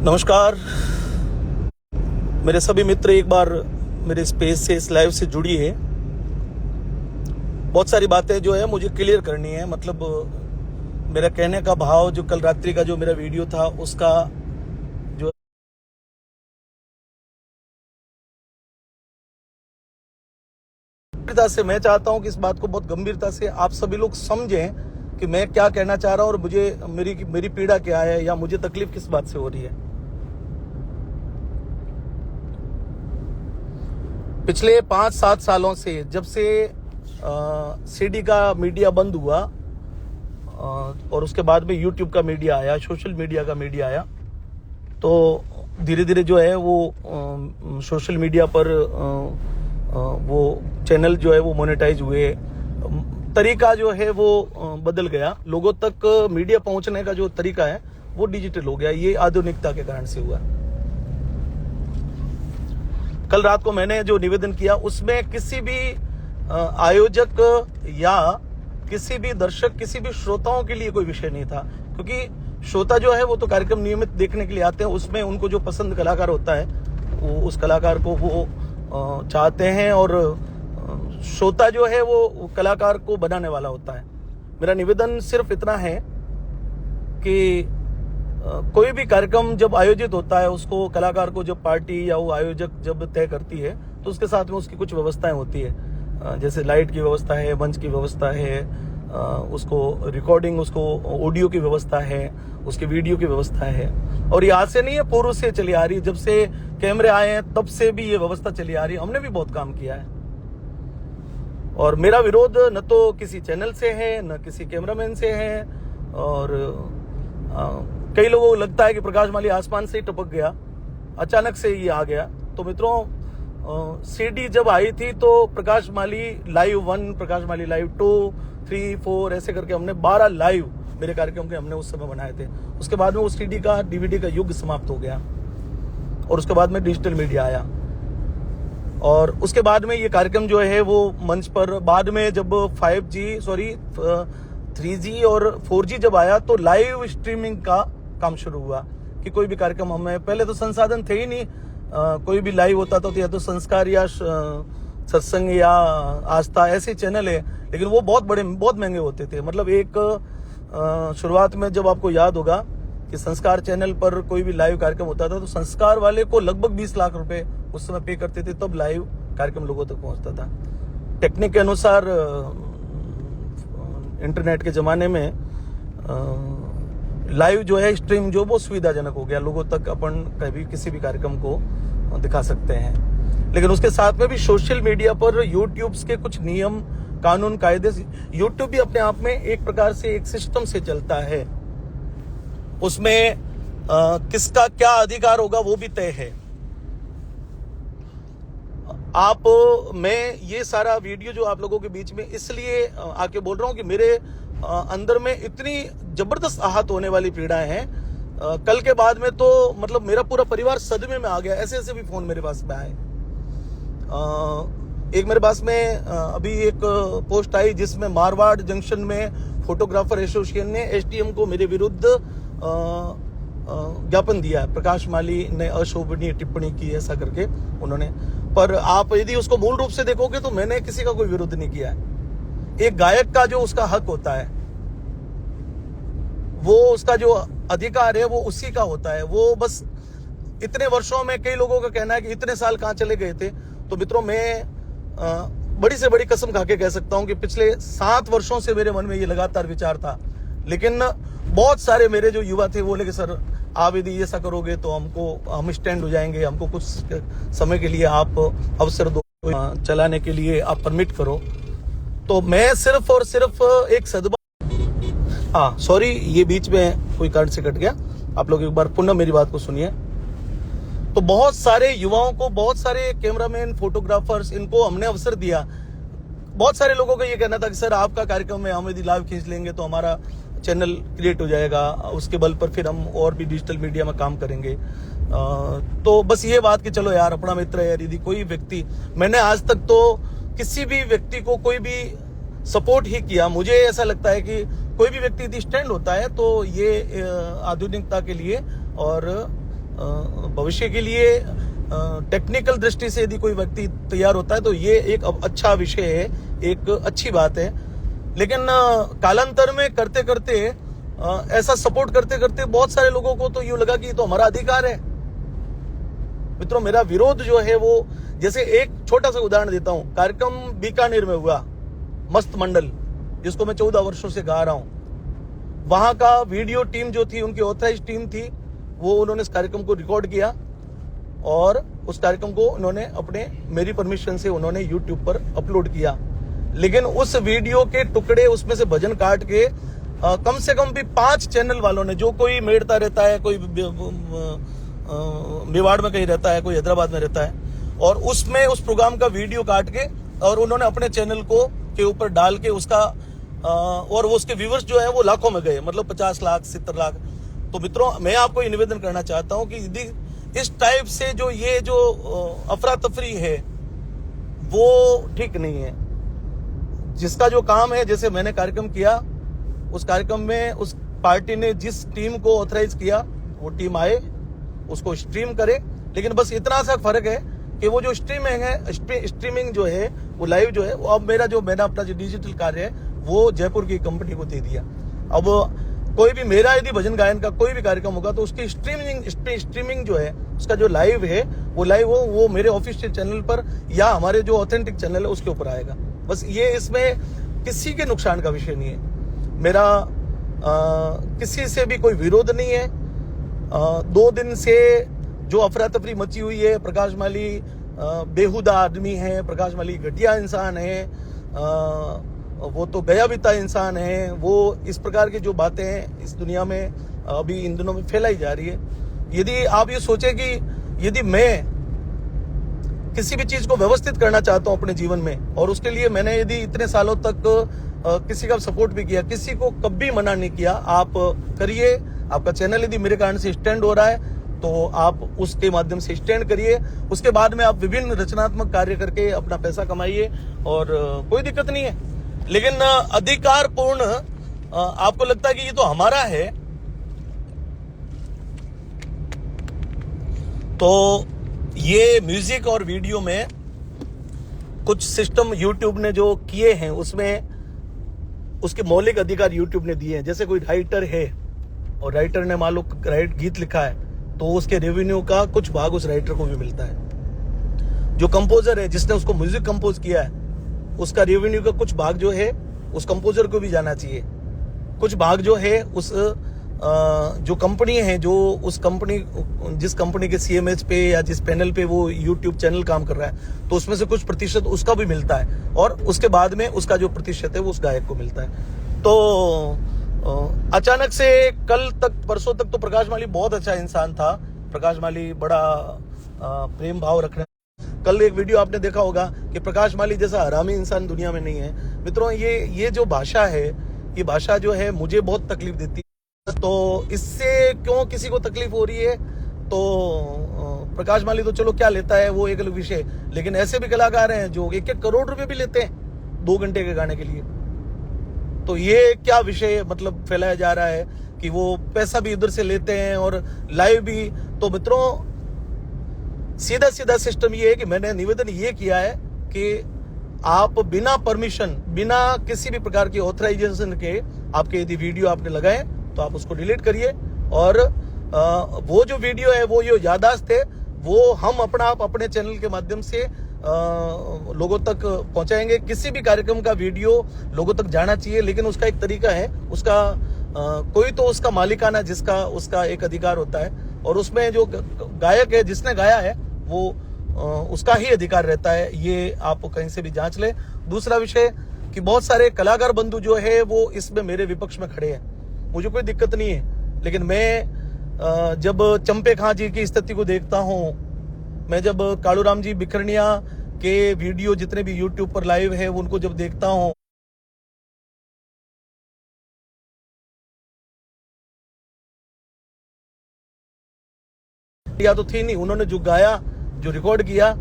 नमस्कार मेरे सभी मित्र, एक बार मेरे स्पेस से इस लाइव से जुड़िए। बहुत सारी बातें जो है मुझे क्लियर करनी है। मतलब मेरा कहने का भाव, जो कल रात्रि का जो मेरा वीडियो था उसका जो गंभीरता से मैं चाहता हूं कि इस बात को बहुत गंभीरता से आप सभी लोग समझें कि मैं क्या कहना चाह रहा हूं और मुझे मेरी पीड़ा क्या है या मुझे तकलीफ किस बात से हो रही है। पिछले 5-7 सालों से जब से सीडी का मीडिया बंद हुआ और उसके बाद में यूट्यूब का मीडिया आया, सोशल मीडिया का मीडिया आया, तो धीरे धीरे जो है वो सोशल मीडिया पर वो चैनल जो है वो मोनेटाइज हुए, तरीका जो है वो बदल गया। लोगों तक मीडिया पहुंचने का जो तरीका है वो डिजिटल हो गया। ये आधुनिकता के कारण से हुआ। कल रात को मैंने जो निवेदन किया उसमें किसी भी आयोजक या किसी भी दर्शक, किसी भी श्रोताओं के लिए कोई विषय नहीं था, क्योंकि श्रोता जो है वो तो कार्यक्रम नियमित देखने के लिए आते हैं। उसमें उनको जो पसंद कलाकार होता है वो उस कलाकार को वो चाहते हैं और श्रोता जो है वो कलाकार को बनाने वाला होता है। मेरा निवेदन सिर्फ इतना है कि कोई भी कार्यक्रम जब आयोजित होता है उसको कलाकार को जब पार्टी या वो आयोजक जब तय करती है तो उसके साथ में उसकी कुछ व्यवस्थाएं होती है, जैसे लाइट की व्यवस्था है, मंच की व्यवस्था है, उसको रिकॉर्डिंग, उसको ऑडियो की व्यवस्था है, उसके वीडियो की व्यवस्था है। और ये आज से नहीं है, पूर्व से चली आ रही है। जब से कैमरे आए हैं तब से भी ये व्यवस्था चली आ रही है। हमने भी बहुत काम किया है और मेरा विरोध न तो किसी चैनल से है न किसी कैमरामैन से है। और कई लोगों को लगता है कि प्रकाश माली आसमान से ही टपक गया, अचानक से ये आ गया। तो मित्रों, सीडी जब आई थी तो प्रकाश माली लाइव 1, प्रकाश माली लाइव 2, 3, 4 ऐसे करके हमने 12 लाइव मेरे कार्यक्रम के हमने उस समय बनाए थे। उसके बाद में वो सीडी का, डीवीडी का युग समाप्त हो गया और उसके बाद में डिजिटल मीडिया आया। और उसके बाद में ये कार्यक्रम जो है वो मंच पर, बाद में जब 3G और 4G जब आया तो लाइव स्ट्रीमिंग का काम शुरू हुआ कि कोई भी कार्यक्रम, हमें पहले तो संसाधन थे ही नहीं, कोई भी लाइव होता था तो या तो संस्कार या सत्संग या आस्था ऐसे चैनल है, लेकिन वो बहुत महंगे होते थे। मतलब एक शुरुआत में जब आपको याद होगा कि संस्कार चैनल पर कोई भी लाइव कार्यक्रम होता था तो संस्कार वाले को लगभग 20 लाख रुपए उस समय पे करते थे, तब लाइव कार्यक्रम लोगों तक पहुंचता था। टेक्निक के अनुसार इंटरनेट के जमाने में लाइव जो है स्ट्रीम जो वो सुविधाजनक हो गया, लोगों तक अपन कभी किसी भी कार्यक्रम को दिखा सकते हैं। लेकिन उसके साथ में भी सोशल मीडिया पर यूट्यूब के कुछ नियम, कानून, कायदे, यूट्यूब भी अपने आप में एक प्रकार से एक सिस्टम से चलता है। उसमें किसका क्या अधिकार होगा वो भी तय है। मैं ये सारा वीडियो जो आप लोगों के बीच में इसलिए आके बोल रहा हूं कि मेरे अंदर में इतनी जबरदस्त आहत होने वाली पीड़ाएं हैं। कल के बाद में तो मतलब मेरा पूरा परिवार सदमे में आ गया। ऐसे ऐसे भी फोन मेरे पास में आए। एक मेरे पास में अभी एक पोस्ट आई जिसमें मारवाड़ जंक्शन में फोटोग्राफर एसोसिएशन ने एसडीएम को मेरे विरुद्ध ज्ञापन दिया है। प्रकाश माली ने अशोभनीय टिप्पणी की ऐसा करके उन्होंने। पर आप यदि उसको मूल रूप से देखोगे तो मैंने किसी का कोई विरोध नहीं किया है। एक गायक का जो उसका हक होता है, वो उसका जो अधिकार है वो उसी का होता है। वो बस इतने वर्षों में, कई लोगों का कहना है कि इतने साल कहां चले गए थे। तो मित्रों, मैं बड़ी से बड़ी कसम खा के कह सकता हूं कि पिछले 7 वर्षों से मेरे मन में ये लगातार विचार था। लेकिन बहुत सारे मेरे जो युवा थे वो बोले कि सर आप यदि ऐसा करोगे तो हम स्टैंड हो जाएंगे, हमको कुछ समय के लिए आप अवसर दो, चलाने के लिए आप परमिट करो। तो मैं सिर्फ और सिर्फ एक सॉरी, ये बीच में कोई कारण से कट गया। आप लोग एक बार पुनः मेरी बात को सुनिए। तो बहुत सारे युवाओं को, बहुत सारे कैमरामैन, फोटोग्राफर्स, इनको हमने अवसर दिया। बहुत सारे लोगों का ये कहना था कि सर आपका कार्यक्रम में हम यदि लाइव खींच लेंगे तो हमारा चैनल क्रिएट हो जाएगा, उसके बल पर फिर हम और भी डिजिटल मीडिया में काम करेंगे। तो बस ये बात कि चलो यार, अपना मित्र है यार। यदि कोई व्यक्ति, मैंने आज तक तो किसी भी व्यक्ति को कोई भी सपोर्ट ही किया। मुझे ऐसा लगता है कि कोई भी व्यक्ति यदि स्टैंड होता है तो ये आधुनिकता के लिए और भविष्य के लिए टेक्निकल दृष्टि से यदि कोई व्यक्ति तैयार होता है तो ये एक अच्छा विषय है, एक अच्छी बात है। लेकिन कालांतर में करते करते ऐसा सपोर्ट करते करते बहुत सारे लोगों को तो यूं लगा कि ये तो हमारा अधिकार है। मित्रों, मेरा विरोध जो है वो, जैसे एक छोटा सा उदाहरण देता हूं, कार्यक्रम बीकानेर में हुआ, मस्त मंडल, जिसको मैं 14 वर्षों से गा रहा हूं। वहां का वीडियो टीम जो थी, उनकी ऑथराइज टीम थी, वो उन्होंने इस कार्यक्रम को रिकॉर्ड किया और उस कार्यक्रम को उन्होंने अपने मेरी परमिशन से उन्होंने यूट्यूब पर अपलोड किया। लेकिन उस वीडियो के टुकड़े, उसमें से भजन काट के कम से कम भी 5 चैनल वालों ने, जो कोई मेड़ता रहता है, कोई मेवाड़ में कहीं रहता है, कोई हैदराबाद में रहता है, और उसमें उस प्रोग्राम का वीडियो काट के और उन्होंने अपने चैनल को के ऊपर डाल के उसका और वो उसके व्यूअर्स जो है वो लाखों में गए, मतलब 50 लाख 70 लाख। तो मित्रों, मैं आपको ये निवेदन करना चाहता हूं कि यदि इस टाइप से जो ये जो अफरा तफरी है वो ठीक नहीं है। जिसका जो काम है, जैसे मैंने कार्यक्रम किया, उस कार्यक्रम में उस पार्टी ने जिस टीम को ऑथराइज किया वो टीम आए, उसको स्ट्रीम करे। लेकिन बस इतना सा फर्क है कि वो जो स्ट्रीमिंग जो है, वो लाइव जो है, वो अब मैंने अपना जो डिजिटल कार्य है वो जयपुर की कंपनी को दे दिया। अब कोई भी मेरा यदि भजन गायन का कोई भी कार्यक्रम होगा तो उसकी स्ट्रीमिंग जो है, उसका जो लाइव है वो लाइव वो मेरे ऑफिशियल चैनल पर या हमारे जो ऑथेंटिक चैनल है उसके ऊपर आएगा। बस ये, इसमें किसी के नुकसान का विषय नहीं है। मेरा किसी से भी कोई विरोध नहीं है। 2 दिन से जो अफरा तफरी मची हुई है, प्रकाश माली बेहुदा आदमी है, प्रकाश माली घटिया इंसान है, वो तो गया बीता इंसान है, वो इस प्रकार की जो बातें हैं इस दुनिया में अभी इन दिनों में फैलाई जा रही है। यदि आप ये सोचे कि यदि मैं किसी भी चीज को व्यवस्थित करना चाहता हूं अपने जीवन में, और उसके लिए मैंने यदि इतने सालों तक किसी का सपोर्ट भी किया, किसी को कभी मना नहीं किया, आप करिए। आपका चैनल यदि मेरे कारण से स्टैंड हो रहा है तो आप उसके माध्यम से स्टैंड करिए। उसके बाद में आप विभिन्न रचनात्मक कार्य करके अपना पैसा कमाइए और कोई दिक्कत नहीं है। लेकिन अधिकार पूर्ण आपको लगता है कि ये तो हमारा है, तो ये म्यूजिक और वीडियो में कुछ सिस्टम यूट्यूब ने जो किए हैं उसमें उसके मौलिक अधिकार यूट्यूब ने दिए हैं। जैसे कोई राइटर है और राइटर ने मान लो गीत लिखा है तो उसके रेवेन्यू का कुछ भाग उस राइटर को भी मिलता है। जो कंपोजर है जिसने उसको म्यूजिक कंपोज किया है उसका रेवेन्यू का कुछ भाग जो है उस कंपोजर को भी जाना चाहिए। कुछ भाग जो है उस जो कंपनी है, जो उस कंपनी, जिस कंपनी के सीएमएच पे या जिस पैनल पे वो यूट्यूब चैनल काम कर रहा है, तो उसमें से कुछ प्रतिशत उसका भी मिलता है और उसके बाद में उसका जो प्रतिशत है वो उस गायक को मिलता है। तो अचानक से कल तक, परसों तक तो प्रकाश माली बहुत अच्छा इंसान था, प्रकाश माली बड़ा प्रेम भाव रखने। कल एक वीडियो आपने देखा होगा कि प्रकाश माली जैसा हरामी इंसान दुनिया में नहीं है। मित्रों, ये जो भाषा है, ये भाषा जो है मुझे बहुत तकलीफ देती है। तो इससे क्यों किसी को तकलीफ हो रही है, तो प्रकाश माली तो चलो क्या लेता है वो एक अलग विषय, लेकिन ऐसे भी कलाकार हैं जो 1-1 करोड़ रुपए भी लेते हैं 2 घंटे के गाने के लिए। तो ये क्या विषय मतलब फैलाया जा रहा है कि वो पैसा भी उधर से लेते हैं और लाइव भी। तो मित्रों, सीधा सीधा सिस्टम ये है कि मैंने निवेदन ये किया है कि आप बिना परमिशन, बिना किसी भी प्रकार की ऑथराइजेशन के आपके यदि वीडियो आपने लगाए तो आप उसको डिलीट करिए। और वो जो वीडियो है, वो जो याददाश्त है, वो हम अपने चैनल के माध्यम से लोगों तक पहुंचाएंगे। किसी भी कार्यक्रम का वीडियो लोगों तक जाना चाहिए, लेकिन उसका एक तरीका है, उसका कोई तो उसका मालिकाना, जिसका उसका एक अधिकार होता है, और उसमें जो गायक है जिसने गाया है वो उसका ही अधिकार रहता है। ये आप कहीं से भी जांच ले। दूसरा विषय कि बहुत सारे कलाकार बंधु जो है वो इसमें मेरे विपक्ष में खड़े हैं, मुझे कोई दिक्कत नहीं है। लेकिन मैं जब चंपे खां जी की स्थिति को देखता हूं, मैं जब कालूराम जी बिखरनिया के वीडियो जितने भी यूट्यूब पर लाइव है उनको जब देखता हूं, या तो थी नहीं, उन्होंने जो गाया, जो रिकॉर्ड किया,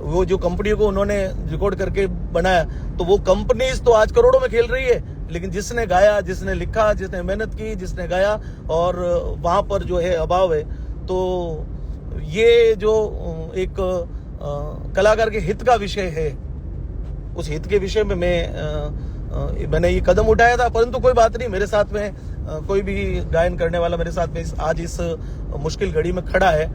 वो जो कंपनी को उन्होंने रिकॉर्ड करके बनाया, तो वो कंपनीज तो आज करोड़ों में खेल रही है, लेकिन जिसने गाया, जिसने लिखा, जिसने मेहनत की, जिसने गाया, और वहां पर जो है अभाव है। तो ये जो एक कलाकार के हित का विषय है, उस हित के विषय में मैंने ये कदम उठाया था। परंतु कोई बात नहीं, मेरे साथ में कोई भी गायन करने वाला मेरे साथ में आज इस मुश्किल घड़ी में खड़ा है,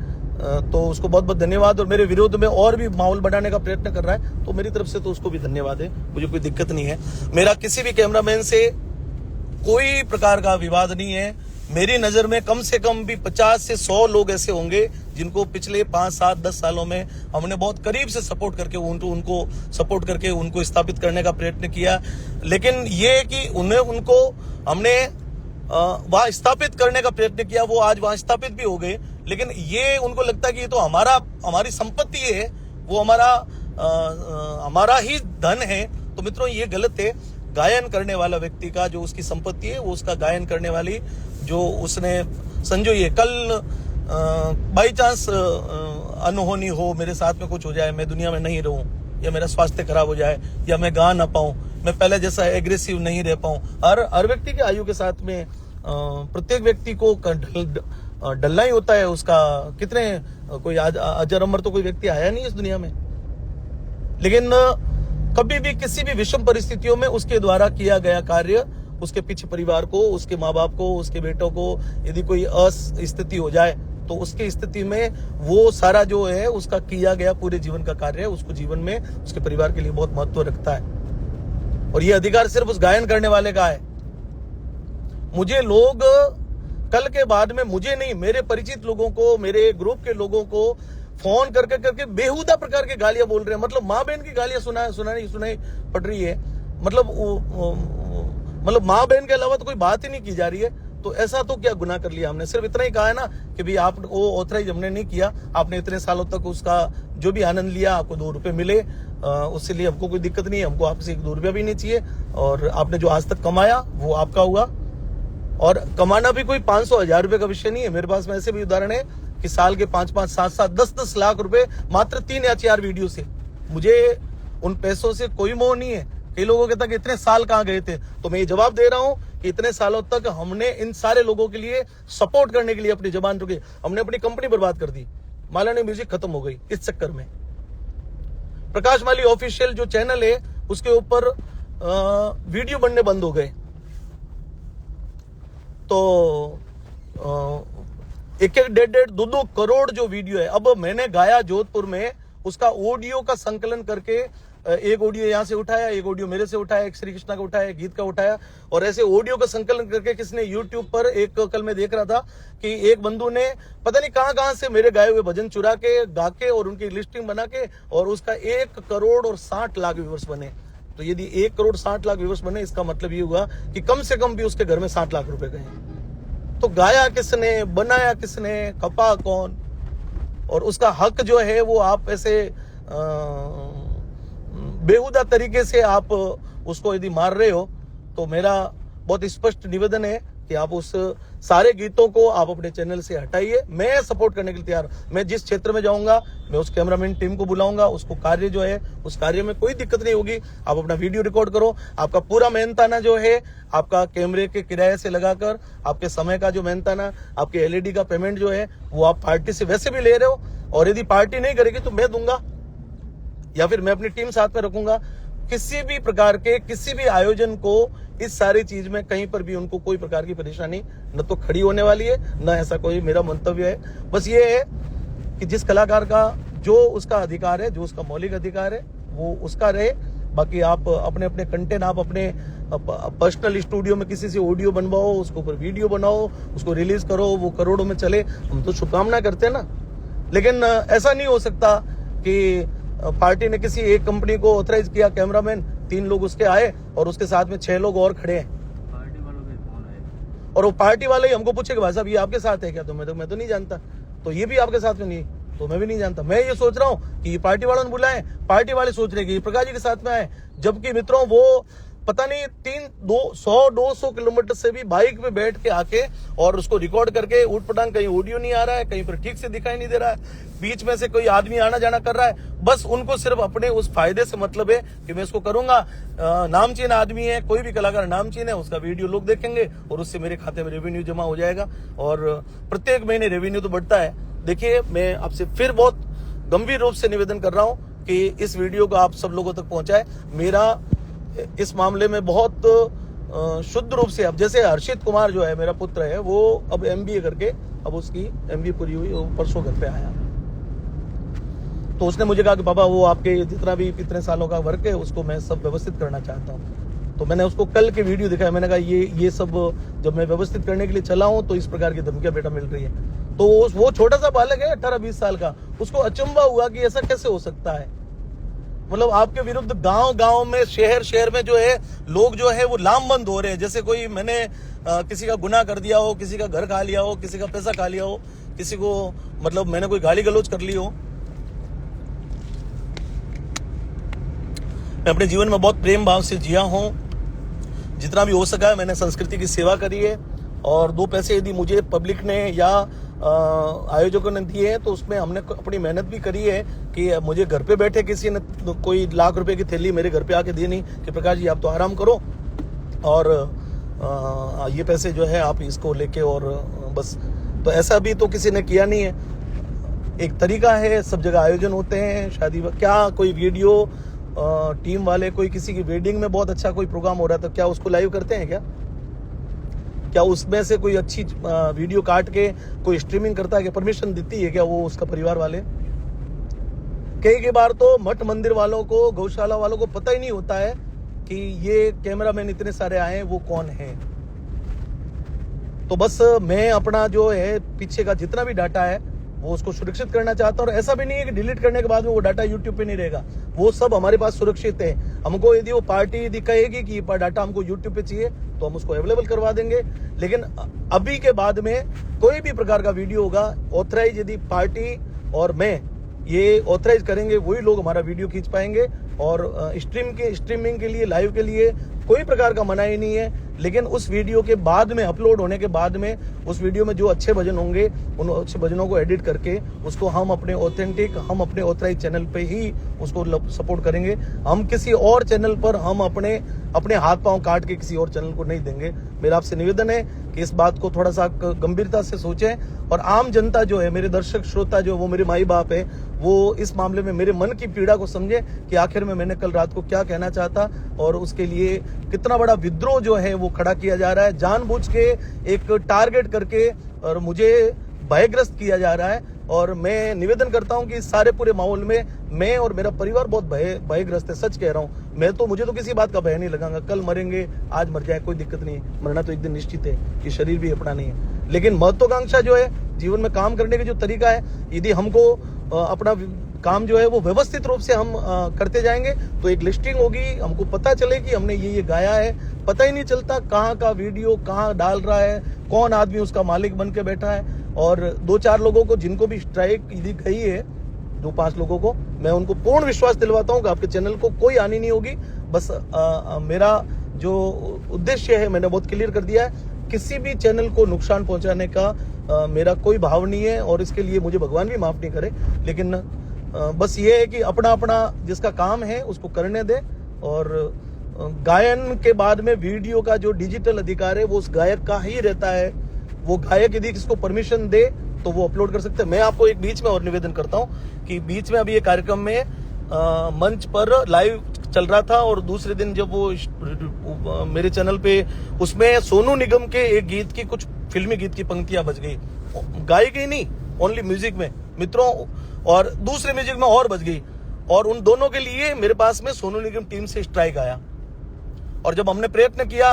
तो उसको बहुत बहुत धन्यवाद। और मेरे विरोध में और भी माहौल बढ़ाने का प्रयत्न कर रहा है, तो मेरी तरफ से तो उसको भी धन्यवाद है, मुझे कोई दिक्कत नहीं है। मेरा किसी भी कैमरामैन से कोई प्रकार का विवाद नहीं है। मेरी नजर में कम से कम भी 50 से 100 लोग ऐसे होंगे जिनको पिछले 5, 7, 10 सालों में हमने बहुत करीब से सपोर्ट करके उनको सपोर्ट करके उनको स्थापित करने का प्रयत्न किया। लेकिन ये कि उनको हमने वहां स्थापित करने का प्रयत्न किया, वो आज वहां स्थापित भी हो गए। लेकिन ये उनको लगता है कि ये तो हमारी संपत्ति है, वो हमारा ही धन है। तो मित्रों, ये गलत है। गायन करने वाला व्यक्ति का जो उसकी संपत्ति है, वो उसका गायन करने वाली जो उसने संजोई। कल बाई चांस अनहोनी हो, मेरे साथ में कुछ हो जाए, मैं दुनिया में नहीं रहूं, या मेरा स्वास्थ्य खराब हो जाए, या मैं गा ना पाऊं, मैं पहले जैसा एग्रेसिव नहीं रह पाऊं। हर व्यक्ति के आयु के साथ में प्रत्येक व्यक्ति को डलना ही होता है। उसका कितने कोई अजर अमर तो कोई व्यक्ति आया नहीं इस दुनिया में। लेकिन कभी भी किसी भी विषम परिस्थितियों में उसके द्वारा किया गया कार्य, उसके पीछे परिवार को, उसके माँ बाप को, उसके बेटों को यदि कोई अस्थिति हो जाए, तो उसकी स्थिति में वो सारा जो है उसका किया गया पूरे जीवन का कार्य है, उसको जीवन में उसके परिवार के लिए बहुत महत्व रखता है। और ये अधिकार सिर्फ उस गायन करने वाले का है। मुझे लोग कल के बाद में, मुझे नहीं, मेरे परिचित लोगों को, मेरे ग्रुप के लोगों को फोन करके बेहुदा प्रकार के गालियां बोल रहे हैं। मतलब माँ बहन की गालियां सुनाई पड़ रही है। मतलब माँ बहन के अलावा तो कोई बात ही नहीं की जा रही है। तो ऐसा तो क्या गुनाह कर लिया हमने? सिर्फ इतना ही कहा है ना कि भाई आप वो ऑथराइज हमने नहीं किया, आपने इतने सालों तक उसका जो भी आनंद लिया, आपको 2 रुपए मिले, उससे लिए हमको कोई दिक्कत नहीं है, हमको आपसे 1-2 रुपया भी नहीं चाहिए। और आपने जो आज तक कमाया वो आपका हुआ। और कमाना भी कोई 500-1000 रुपए का विषय नहीं है। मेरे पास में ऐसे भी उदाहरण है कि साल के 5-5, 7-7, 10-10 लाख रुपए मात्र 3 या 4 वीडियो से। मुझे उन पैसों से कोई मोह नहीं है। कई लोगों के तक इतने साल कहां गए थे? तो मैं ये जवाब दे रहा हूं कि इतने सालों तक हमने इन सारे लोगों के लिए सपोर्ट करने के लिए अपनी जबान रुकी, हमने अपनी कंपनी बर्बाद कर दी। मालानी म्यूजिक खत्म हो गई इस चक्कर में। प्रकाश माली ऑफिशियल जो चैनल है उसके ऊपर वीडियो बनने बंद हो गए। तो 1-1, 1.5-2 करोड़ जो वीडियो है, अब मैंने गाया जोधपुर में, उसका ऑडियो का संकलन करके एक ऑडियो यहां से उठाया, एक ऑडियो मेरे से उठाया, एक श्री कृष्णा का उठाया, एक गीत का उठाया, और ऐसे ऑडियो का संकलन करके किसने यूट्यूब पर एक कल मैं देख रहा था कि एक बंधु ने पता नहीं कहां से मेरे गाए हुए भजन चुरा के गा के और उनकी लिस्टिंग बना के, और उसका 1 करोड़ और 60 लाख व्यूअर्स बने। तो यदि 1 करोड़ 60 लाख व्यूअर्स बने, इसका मतलब ये हुआ कि कम से कम भी उसके घर में 60 लाख रुपए गए। तो गाया किसने, बनाया किसने, खपा कौन? और उसका हक जो है वो आप ऐसे बेहुदा तरीके से आप उसको यदि मार रहे हो, तो मेरा बहुत स्पष्ट निवेदन है कि आप उस सारे गीतों को आप अपने चैनल से हटाइए। मैं सपोर्ट करने के लिए तैयार हूं। मैं जिस क्षेत्र में जाऊंगा, मैं उस कैमरामैन टीम को बुलाऊंगा, उसको कार्य जो है उस कार्य में कोई दिक्कत नहीं होगी। आप अपना वीडियो रिकॉर्ड करो, आपका पूरा मेहनताना जो है आपका कैमरे के किराए से लगाकर, आपके समय का जो मेहनताना, आपके एलईडी का पेमेंट जो है वो आप पार्टी से वैसे भी ले रहे हो, और यदि पार्टी नहीं करेगी तो मैं दूंगा या फिर मैं अपनी टीम साथ में रखूंगा। किसी भी प्रकार के किसी भी आयोजन को इस सारी चीज में कहीं पर भी उनको कोई प्रकार की परेशानी न तो खड़ी होने वाली है, न ऐसा कोई मेरा मंतव्य है। बस ये है कि जिस कलाकार का जो उसका अधिकार है, जो उसका मौलिक अधिकार है, वो उसका रहे। बाकी आप अपने अपने कंटेंट, आप अपने पर्सनल स्टूडियो में किसी से ऑडियो बनवाओ, उसके ऊपर वीडियो बनाओ, उसको रिलीज करो, वो करोड़ों में चले, हम तो शुभकामना करते हैं ना। लेकिन ऐसा नहीं हो सकता कि पार्टी ने किसी एक कंपनी को ऑथराइज किया, कैमरामैन 3 लोग उसके आए और उसके साथ में 6 लोग और खड़े हैं, पार्टी वालों के फोन आए, और वो पार्टी वाले ही हमको पूछे कि भाई साहब ये आपके साथ है क्या? तो मैं तो नहीं जानता। तो ये भी आपके साथ में नहीं, तो मैं भी नहीं जानता। मैं ये सोच रहा हूँ कि ये पार्टी वालों ने बुलाए, पार्टी वाले सोच रहे कि ये प्रकाश जी के साथ में आए, जबकि मित्रों वो पता नहीं 100-200 किलोमीटर से भी बाइक पे बैठ के आके और उसको रिकॉर्ड करके ऊट पटांग, कहीं ऑडियो नहीं आ रहा है, कहीं पर ठीक से दिखाई नहीं दे रहा है, बीच में से कोई आदमी आना जाना कर रहा है, बस उनको सिर्फ अपने उस फायदे से मतलब है कि मैं इसको करूंगा, नामचीन आदमी है, कोई भी कलाकार नामचीन है, उसका वीडियो लोग देखेंगे और उससे मेरे खाते में रेवेन्यू जमा हो जाएगा और प्रत्येक महीने रेवेन्यू तो बढ़ता है। देखिए, मैं आपसे फिर बहुत गंभीर रूप से निवेदन कर रहा हूं कि इस वीडियो को आप सब लोगों तक पहुंचाए। मेरा इस मामले में बहुत शुद्ध रूप से, अब जैसे हर्षित कुमार जो है मेरा पुत्र है, वो अब MBA करके, अब उसकी MBA पूरी हुई, वो परसों घर पे आया, तो उसने मुझे कहा कि पापा वो आपके जितना भी कितने सालों का वर्क है उसको मैं सब व्यवस्थित करना चाहता हूँ। तो मैंने उसको कल के वीडियो दिखाया, मैंने कहा ये सब जब मैं व्यवस्थित करने के लिए चला हूँ तो इस प्रकार की धमकियां बेटा मिल रही है। तो वो छोटा सा बालक है 18-20 साल का, उसको अचंभा हुआ कि ऐसा कैसे हो सकता है। मतलब आपके विरुद्ध गांव में, शहर में जो है लोग जो है वो लामबंद हो रहे हैं, जैसे कोई मैंने किसी का गुनाह कर दिया हो, किसी का घर खा लिया हो, किसी का पैसा खा लिया हो, किसी को मतलब मैंने कोई गाली गलौज कर ली हो। मैं अपने जीवन में बहुत प्रेम भाव से जिया हूं, जितना भी हो सका है मैंने संस्कृति की सेवा करी है और 2 पैसे यदि मुझे पब्लिक ने या आयोजकों ने दिए हैं तो उसमें हमने अपनी मेहनत भी करी है कि मुझे घर पे बैठे किसी ने कोई लाख रुपए की थैली मेरे घर पे आके दी नहीं कि प्रकाश जी आप तो आराम करो और ये पैसे जो है आप इसको लेके और बस, तो ऐसा भी तो किसी ने किया नहीं है। एक तरीका है, सब जगह आयोजन होते हैं शादी, क्या कोई वीडियो टीम वाले, कोई किसी की वेडिंग में बहुत अच्छा कोई प्रोग्राम हो रहा था, क्या उसको लाइव करते हैं क्या उसमें से कोई अच्छी वीडियो काट के कोई स्ट्रीमिंग करता है, क्या परमिशन देती है क्या वो उसका परिवार वाले? कई बार तो मठ मंदिर वालों को, गौशाला वालों को पता ही नहीं होता है कि ये कैमरामैन इतने सारे आए हैं वो कौन है। तो बस मैं अपना जो है पीछे का जितना भी डाटा है वो उसको सुरक्षित करना चाहता हूं और ऐसा भी नहीं है कि डिलीट करने के बाद में वो डाटा यूट्यूब पे नहीं रहेगा, वो सब हमारे पास सुरक्षित है। हमको यदि वो पार्टी यदि कहेगी कि ये डाटा हमको यूट्यूब पे चाहिए तो हम उसको अवेलेबल करवा देंगे, लेकिन अभी के बाद में कोई भी प्रकार का वीडियो होगा ऑथराइज यदि पार्टी और मैं ये ऑथराइज करेंगे वही लोग हमारा वीडियो खींच पाएंगे और स्ट्रीमिंग के लिए, लाइव के लिए कोई प्रकार का मनाही नहीं है। लेकिन उस वीडियो के बाद में, अपलोड होने के बाद में, उस वीडियो में जो अच्छे भजन होंगे उन अच्छे भजनों को एडिट करके उसको हम अपने अपने ऑथराइज चैनल पे ही उसको सपोर्ट करेंगे। हम किसी और चैनल पर हम अपने हाथ पांव काट के किसी और चैनल को नहीं देंगे। मेरा आपसे निवेदन है कि इस बात को थोड़ा सा गंभीरता से सोचें और आम जनता जो है, मेरे दर्शक श्रोता जो वो मेरे माई बाप है, वो इस मामले में मेरे मन की पीड़ा को समझे कि आखिर में मैंने कल रात को क्या कहना चाहता और उसके लिए कितना बड़ा विद्रोह जो है वो खड़ा किया जा रहा है, जानबूझ के एक टारगेट करके और मुझे भयग्रस्त किया जा रहा है। और मैं निवेदन करता हूं कि इस सारे पूरे माहौल में मैं और मेरा परिवार बहुत भयग्रस्त है, सच कह रहा हूं। मैं तो, मुझे तो किसी बात का भय नहीं लगाऊंगा, कल मरेंगे आज मर जाए कोई दिक्कत नहीं, मरना तो एक दिन निश्चित है, ये शरीर भी अपना नहीं है। लेकिन महत्वाकांक्षा जो है जीवन में काम करने का जो तरीका है, यदि हमको अपना काम जो है वो व्यवस्थित रूप से हम करते जाएंगे तो एक लिस्टिंग होगी, हमको पता चले कि हमने ये गाया है, पता ही नहीं चलता कहाँ का वीडियो कहाँ डाल रहा है, कौन आदमी उसका मालिक बन के बैठा है। और 2-4 लोगों को जिनको भी स्ट्राइक यदि गई है, 2-5 लोगों को, मैं उनको पूर्ण विश्वास दिलवाता हूं कि आपके चैनल को कोई हानि नहीं होगी। बस मेरा जो उद्देश्य है मैंने बहुत क्लियर कर दिया है, किसी भी चैनल को नुकसान पहुंचाने का मेरा कोई भाव नहीं है और इसके लिए मुझे भगवान भी माफ नहीं करे। लेकिन बस ये है कि अपना जिसका काम है उसको करने दे और गायन के बाद में वीडियो का जो डिजिटल अधिकार है वो उस गायक का ही रहता है। वो गायक यदि किसको परमिशन दे तो वो अपलोड कर सकते हैं। मैं आपको एक बीच में और निवेदन करता हूं कि बीच में अभी ये कार्यक्रम में मंच पर लाइव चल रहा था और दूसरे दिन जब वो मेरे चैनल पे उसमें सोनू निगम के एक गीत की, कुछ फिल्मी गीत की पंक्तियां बज गई, गाई गई नहीं, ओनली म्यूजिक में मित्रों, और दूसरे म्यूजिक में और बज गई और उन दोनों के लिए मेरे पास में सोनू निगम टीम से स्ट्राइक आया। और जब हमने प्रयत्न किया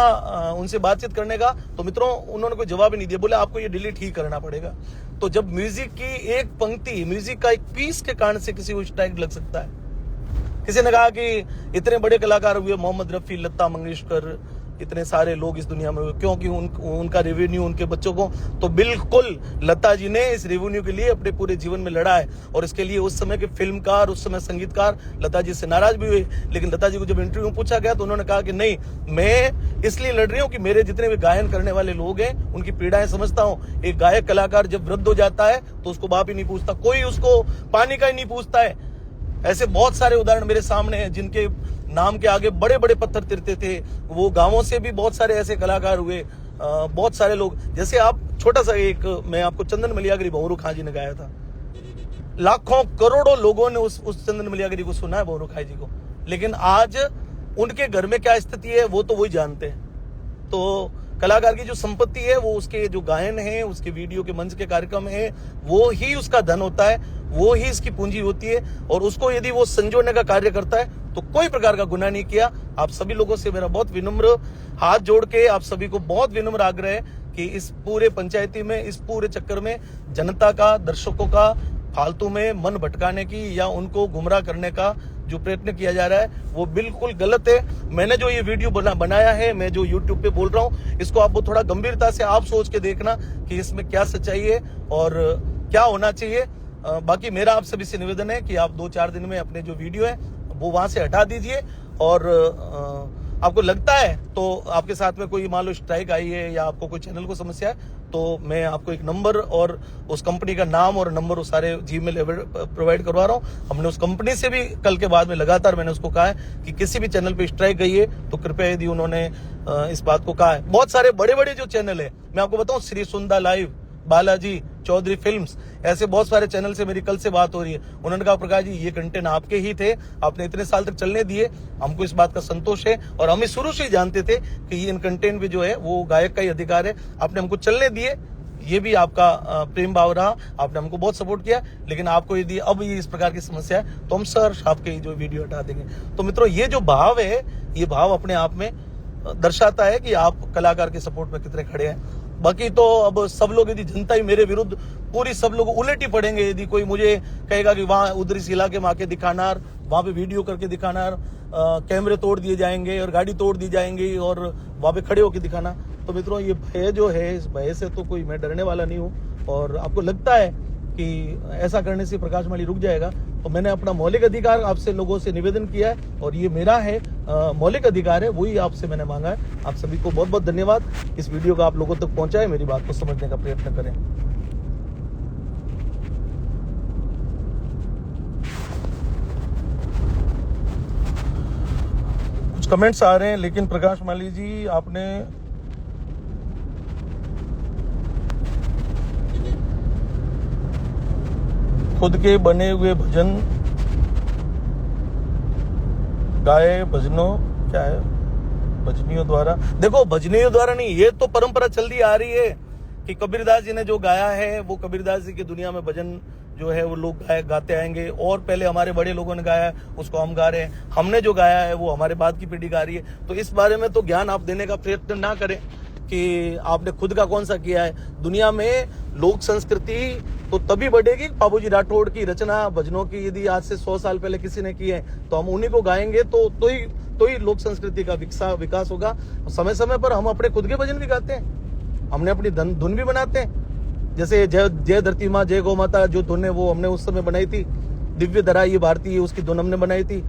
उनसे बातचीत करने का तो मित्रों उन्होंने कोई जवाब ही नहीं दिया, बोले आपको ये डिलीट ही करना पड़ेगा। तो जब म्यूजिक की एक पंक्ति, म्यूजिक का एक पीस के कारण से किसी को स्ट्राइक लग सकता है। किसी ने कहा कि इतने बड़े कलाकार हुए, मोहम्मद रफी, लता मंगेशकर, इतने सारे लोग इस दुनिया में हुए, क्योंकि उनका रेवेन्यू उनके बच्चों को, तो बिल्कुल लता जी ने इस रेवेन्यू के लिए अपने पूरे जीवन में लड़ा है। और इसके लिए उस समय के फिल्मकार, उस समय संगीतकार लता जी से नाराज भी हुए, लेकिन लता जी को जब इंटरव्यू में पूछा गया तो उन्होंने कहा कि नहीं, मैं इसलिए लड़ रही हूँ कि मेरे जितने भी गायन करने वाले लोग हैं उनकी पीड़ाएं समझता हूँ। एक गायक कलाकार जब वृद्ध हो जाता है तो उसको बाप ही नहीं पूछता, कोई उसको पानी का ही नहीं पूछता है। ऐसे बहुत सारे उदाहरण मेरे सामने हैं जिनके नाम के आगे बड़े बड़े पत्थर तिरते थे। वो गांवों से भी बहुत सारे ऐसे कलाकार हुए, बहुत सारे लोग। जैसे आप छोटा सा एक, मैं आपको चंदन मलियागरी भंवरू खां जी ने गाया था, लाखों करोड़ों लोगों ने उस चंदन मलियागरी को सुना है, भंवरू खां जी को, लेकिन आज उनके घर में क्या स्थिति है वो तो वही जानते हैं। तो कलाकार की जो संपत्ति है वो उसके जो गायन है, उसके वीडियो के मंच के कार्यक्रम है, वो ही उसका धन होता है, वो ही इसकी पूंजी होती है। और उसको यदि वो संजोने का कार्य करता है तो कोई प्रकार का गुनाह नहीं किया। आप सभी लोगों से मेरा बहुत विनम्र हाथ जोड़ के आप सभी को बहुत विनम्र आग्रह है कि इस पूरे पंचायती में, इस पूरे चक्कर में जनता का, दर्शकों का फालतू में मन भटकाने की या उनको गुमराह करने का जो प्रयत्न किया जा रहा है वो बिल्कुल गलत है। मैंने जो ये वीडियो बनाया है, मैं जो YouTube पे बोल रहा हूँ, इसको आप थोड़ा गंभीरता से आप सोच के देखना कि इसमें क्या सच्चाई है और क्या होना चाहिए। बाकी मेरा आप सभी से निवेदन है कि आप 2-4 दिन में अपने जो वीडियो है वो वहां से हटा दीजिए। और आपको लगता है तो आपके साथ में कोई मान लो स्ट्राइक आई है या आपको कोई चैनल को समस्या है तो मैं आपको एक नंबर और उस कंपनी का नाम और नंबर वो सारे जीमेल प्रोवाइड करवा रहा हूँ। हमने उस कंपनी से भी कल के बाद में लगातार मैंने उसको कहा है कि किसी भी चैनल पे स्ट्राइक गई है तो कृपया, यदि उन्होंने इस बात को कहा है, बहुत सारे बड़े बड़े जो चैनल है, मैं आपको बताऊं, श्री सुंदा लाइव, बालाजी, चौधरी फिल्म्स, ऐसे बहुत सारे चैनल से मेरी कल से बात हो रही है। उन्होंने कहा प्रकाश जी ये कंटेंट आपके ही थे, आपने इतने साल तक चलने दिए, हमको इस बात का संतोष है और हम शुरू से ही जानते थे कि ये इन कंटेंट पे जो है वो गायक का ही अधिकार है, आपने हमको चलने दिए, ये भी आपका प्रेम भाव रहा, आपने हमको बहुत सपोर्ट किया। लेकिन आपको यदि अब ये इस प्रकार की समस्या है तो हम सर आपके जो वीडियो हटा देंगे। तो मित्रों, ये जो भाव है, ये भाव अपने आप में दर्शाता है कि आप कलाकार के सपोर्ट में कितने खड़े हैं। बाकी तो अब सब लोग, यदि जनता ही मेरे विरुद्ध पूरी सब लोग उलट ही पड़ेंगे, यदि कोई मुझे कहेगा कि वहां उधर इस इलाके में आके दिखाना, वहां पे वीडियो करके दिखाना, कैमरे तोड़ दिए जाएंगे और गाड़ी तोड़ दी जाएंगी और वहां पे खड़े होकर दिखाना, तो मित्रों ये भय जो है, इस भय से तो कोई मैं डरने वाला नहीं हूँ। और आपको लगता है कि ऐसा करने से प्रकाश माली रुक जाएगा, तो मैंने अपना मौलिक अधिकार आपसे लोगों से निवेदन किया है और ये मेरा है मौलिक अधिकार है, वही आपसे मैंने मांगा है। आप सभी को बहुत बहुत धन्यवाद। इस वीडियो को आप लोगों तक पहुंचाए, मेरी बात को समझने का प्रयत्न करें। कुछ कमेंट्स आ रहे हैं, लेकिन प्रकाश माली जी आपने खुद के बने हुए भजन गाए, भजनों क्या है, भजनियों द्वारा, देखो भजनियों द्वारा नहीं, ये तो परंपरा चलती आ रही है कि कबीरदास जी ने जो गाया है वो कबीरदास जी की दुनिया में भजन जो है वो लोग गाते आएंगे, और पहले हमारे बड़े लोगों ने गाया है उसको हम गा रहे हैं, हमने जो गाया है वो हमारे बाद की पीढ़ी गा रही है। तो इस बारे में तो ज्ञान आप देने का प्रयत्न ना करें कि आपने खुद का कौन सा किया है। दुनिया में लोक संस्कृति तो तभी बढ़ेगी, बाबूजी राठौड़ की रचना भजनों की यदि आज से 100 साल पहले किसी ने की है तो हम उन्हीं को गाएंगे, तो ही लोक संस्कृति का विकास होगा। समय समय पर हम अपने खुद के भजन भी गाते हैं, हमने अपनी धुन भी बनाते हैं। जैसे जय धरती माँ जय गौ माता जो धुन है वो हमने उस समय बनाई थी, दिव्य धरा ये भारतीय उसकी धुन हमने बनाई थी,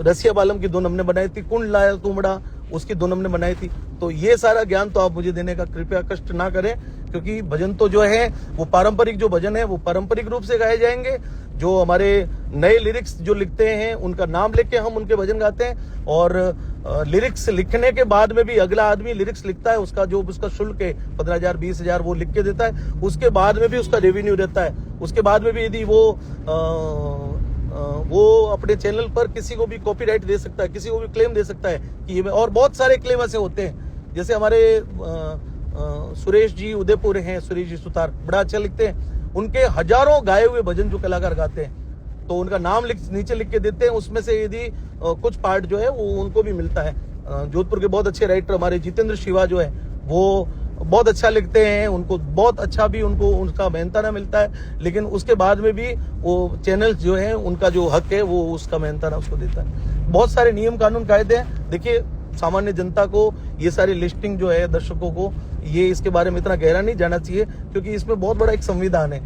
रसिया बालम की धुन हमने बनाई थी, कुंड लाया तुमड़ा उसकी धुन हमने बनाई थी। तो ये सारा ज्ञान तो आप मुझे देने का कृपया कष्ट ना करें, क्योंकि भजन तो जो है वो पारंपरिक जो भजन है वो पारंपरिक रूप से गाए जाएंगे। जो हमारे नए लिरिक्स जो लिखते हैं उनका नाम लेके हम उनके भजन गाते हैं, और लिरिक्स लिखने के बाद में भी अगला आदमी लिरिक्स लिखता है, उसका जो उसका शुल्क है 15,000 20,000 वो लिख के देता है, उसके बाद में भी उसका रेवेन्यू रहता है। उसके बाद में भी यदि वो अपने चैनल पर किसी को भी कॉपीराइट दे सकता है, किसी को भी क्लेम दे सकता है कि ये, और बहुत सारे क्लेम ऐसे होते हैं। जैसे हमारे सुरेश जी उदयपुर हैं, सुरेश जी सुतार बड़ा अच्छा लिखते हैं, उनके हजारों गाए हुए भजन जो कलाकार गाते हैं तो उनका नाम नीचे लिख के देते हैं, उसमें से यदि कुछ पार्ट जो है वो उनको भी मिलता है। जोधपुर के बहुत अच्छे राइटर हमारे जितेंद्र शिवा जो है वो बहुत अच्छा लिखते हैं, उनको बहुत अच्छा भी उनको उनका मेहनताना मिलता है, लेकिन उसके बाद में भी वो चैनल जो है उनका जो हक है वो उसका मेहनताना उसको देता है। बहुत सारे नियम कानून कायदे हैं। देखिए सामान्य जनता को ये सारी लिस्टिंग जो है, दर्शकों को ये इसके बारे में इतना गहरा नहीं जाना चाहिए, क्योंकि इसमें बहुत बड़ा एक संविधान है।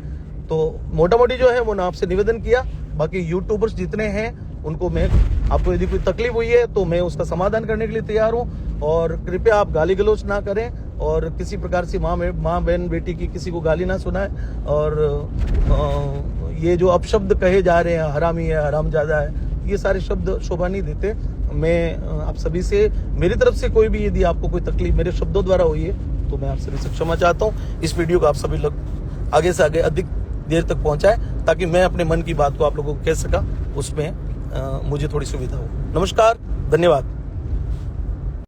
तो मोटा मोटी जो है वो ना आपसे निवेदन किया। बाकी यूट्यूबर्स जितने हैं उनको मैं, आपको यदि कोई तकलीफ हुई है तो मैं उसका समाधान करने के लिए तैयार हूँ। और कृपया आप गाली गलौज ना करें और किसी प्रकार से माँ बहन बेटी की किसी को गाली ना सुनाए। और ये जो अपशब्द कहे जा रहे हैं, हरामी है, हरामजादा है, ये सारे शब्द शोभा नहीं देते। मैं आप सभी से, मेरी तरफ से कोई भी यदि आपको कोई तकलीफ मेरे शब्दों द्वारा हुई है तो मैं आप सभी से क्षमा चाहता हूँ। इस वीडियो को आप सभी लोग आगे से आगे अधिक देर तक पहुंचाएं ताकि मैं अपने मन की बात को आप लोगों को कह सका, उसमें मुझे थोड़ी सुविधा हो। नमस्कार, धन्यवाद।